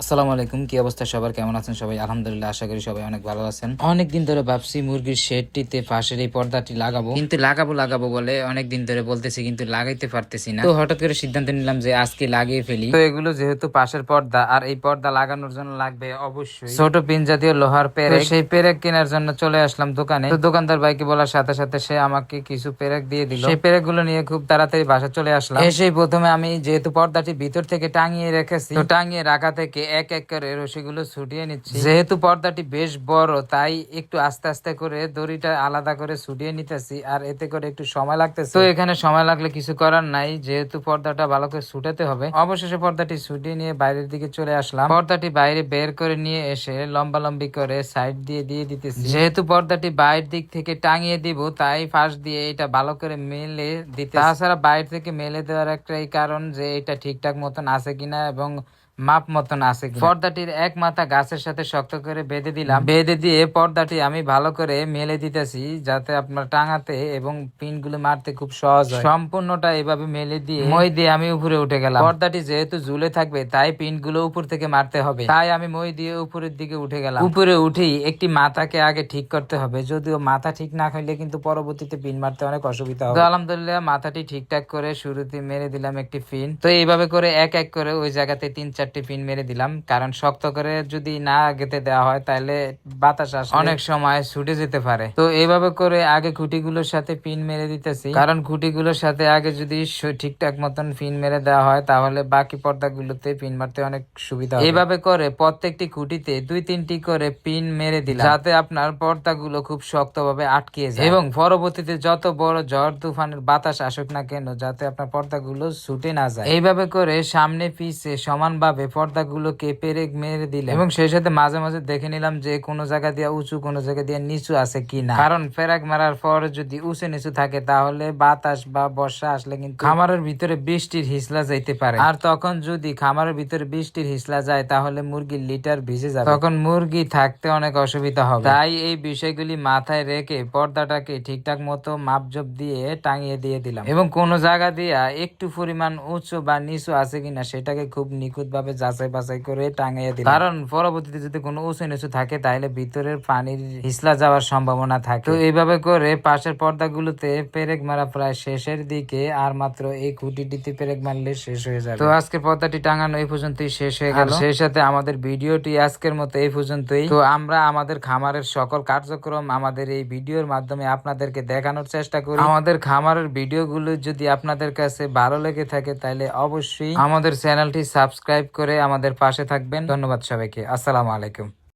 আসসালামু আলাইকুম, কি অবস্থা সবার? কেমন আছেন সবাই? আলহামদুলিল্লাহ, আশা করি সবাই অনেক ভালো আছেন। অনেকদিন ধরে ভাবছি মুরগির শেডটিতে পাশের এই পর্দাটি লাগাবো, কিন্তু লাগাবো বলে অনেকদিন ধরে বলতেছি, কিন্তু লাগাইতে পারতেছি না। তো হঠাৎ করে সিদ্ধান্ত নিলাম যে আজকে লাগিয়ে ফেলি। তো এগুলো যেহেতু পাশের পর্দা, আর এই পর্দা লাগানোর জন্য লাগবে অবশ্যই ছোট পিন জাতীয় লোহার পেরেক। সেই পেরেক কেনার জন্য চলে আসলাম দোকানে। তো দোকানদার ভাইকে বলার সাথে সাথে সে আমাকে কিছু পেরেক দিয়ে দিল। সেই পেরেক গুলো নিয়ে খুব তাড়াতাড়ি বাসা চলে আসলাম। এসেই প্রথমে আমি যেহেতু পর্দাটি ভিতর থেকে টাঙিয়ে রেখেছি, তো টাঙিয়ে রাখা থেকে এক এক করে রশিগুলো ছুটিয়ে নিচ্ছি। যেহেতু পর্দাটি বেশ বড়, তাই একটু আস্তে আস্তে করে দড়িটা আলাদা করে ছুটিয়ে নিতেছি, আর এতে করে একটু সময় লাগতেছে। তো এখানে সময় লাগলে কিছু করার নাই, যেহেতু পর্দাটা ভালো করে ছুটাতে হবে। অবশেষে পর্দাটি ছুটিয়ে নিয়ে বাইরের দিকে চলে আসলাম। পর্দাটি বাইরে বের করে নিয়ে এসে লম্বি করে সাইড দিয়ে দিয়ে দিতেছি। যেহেতু পর্দাটি বাইরের দিক থেকে টাঙিয়ে দিব, তাই ফাঁস দিয়ে এটা ভালো করে মেলে দিতে। তাছাড়া বাইরে থেকে মেলে দেওয়ার একটাই কারণ যে এটা ঠিকঠাক মতন আছে কিনা এবং মাপ মতন আছে কিনা। পর্দাটির এক মাথা গাছের সাথে শক্ত করে বেঁধে দিলাম। বেঁধে দিয়ে পর্দাটি আমি ভালো করে মেলে দিতেছি, যাতে আপনার টাঙাতে এবং পিনগুলো মারতে খুব সহজ হয়। সম্পূর্ণটা এভাবে মেলে দিয়ে মই দিয়ে আমি উপরে উঠে গেলাম। পর্দাটি যেহেতু ঝুলে থাকবে, তাই পিনগুলো উপর থেকে মারতে হবে, তাই আমি মই দিয়ে উপরের দিকে উঠে গেলাম। উপরে উঠেই একটি মাথাকে আগে ঠিক করতে হবে, যদিও মাথা ঠিক না হইলে কিন্তু পরবর্তীতে পিন মারতে অনেক অসুবিধা হবে। তো আলহামদুলিল্লাহ মাথাটি ঠিকঠাক করে শুরুতে মেরে দিলাম একটি পিন। তো এইভাবে করে এক এক করে ওই জায়গাতে 3-4টি পিন মেরে দিলাম, কারণ শক্ত করে যদি না গেঁথে দেওয়া হয় তাহলে বাতাস আসলে অনেক সময় ছুটে যেতে পারে। তো এইভাবে করে আগে খুঁটিগুলোর সাথে পিন মেরে দিতেছি, কারণ খুঁটিগুলোর সাথে আগে যদি ঠিকঠাক মতন পিন মেরে দেওয়া হয় তাহলে বাকি পর্দাগুলোতে পিন মারতে অনেক সুবিধা হবে। এইভাবে করে প্রত্যেকটি খুঁটিতে 2-3টি করে পিন মেরে দিলাম, যাতে আপনার পর্দাগুলো খুব শক্তভাবে আটকে যায় এবং পরবর্তীতে যত বড় ঝড় তুফানের বাতাস আসুক না কেন, যাতে আপনার পর্দাগুলো ছুটে না যায়। এইভাবে করে সামনে পিছে সমানভাবে পর্দাগুলোকে পেরেক মেরে দিলাম, এবং সেই সাথে মাঝে মাঝে দেখে নিলাম যে কোনো জায়গা দিয়ে উঁচু, কোনো জায়গা দিয়ে নিচু আছে কিনা। কারণ পেরেক মারার পর যদি উঁচু নিচু থাকে, তাহলে বাতাস বা বর্ষা আসলে কিন্তু খামারের ভিতরে বৃষ্টির হিসলা যাইতে পারে, আর তখন যদি খামারের ভিতরে বৃষ্টির হিসলা যায় তাহলে মুরগির লিটার ভিজে যাবে, তখন মুরগি থাকতে অনেক অসুবিধা হবে। তাই এই বিষয়গুলি মাথায় রেখে পর্দাটাকে ঠিকঠাক মতো মাপজোপ দিয়ে টাঙিয়ে দিয়ে দিলাম, এবং কোনো জায়গা দিয়ে একটু পরিমাণ উঁচু বা নিচু আছে কিনা সেটাকে খুব নিখুঁত ভাবে যাচাই বাছাই করে টাঙিয়ে দিলাম, কারণ পরবর্তীতে যদি কোনো উঁচু নিচু থাকে তাহলে ভিতরের পানির হিসলা যাওয়ার সম্ভাবনা থাকে। তো এইভাবে করে পাশের পর্দাগুলোতে পেরেক মারা প্রায় শেষের দিকে, আর মাত্র এই খুঁটিটিতে পেরেক মারলে শেষ হয়ে যাবে। তো আজকের পর্দাটি টাঙানো এই পর্যন্তই শেষ হয়ে গেল। সেই সাথে আমাদের ভিডিওটি আজকের মতো এই পর্যন্তই। তো আমরা আমাদের খামারের সকল কার্যক্রম আমাদের এই ভিডিওর মাধ্যমে আপনাদেরকে দেখানোর চেষ্টা করি। আমাদের খামারের ভিডিওগুলো যদি আপনাদের কাছে ভালো লেগে থাকে, তাহলে অবশ্যই আমাদের চ্যানেলটি সাবস্ক্রাইব করে আমাদের পাশে থাকবেন। ধন্যবাদ সবাইকে। আসসালামু আলাইকুম।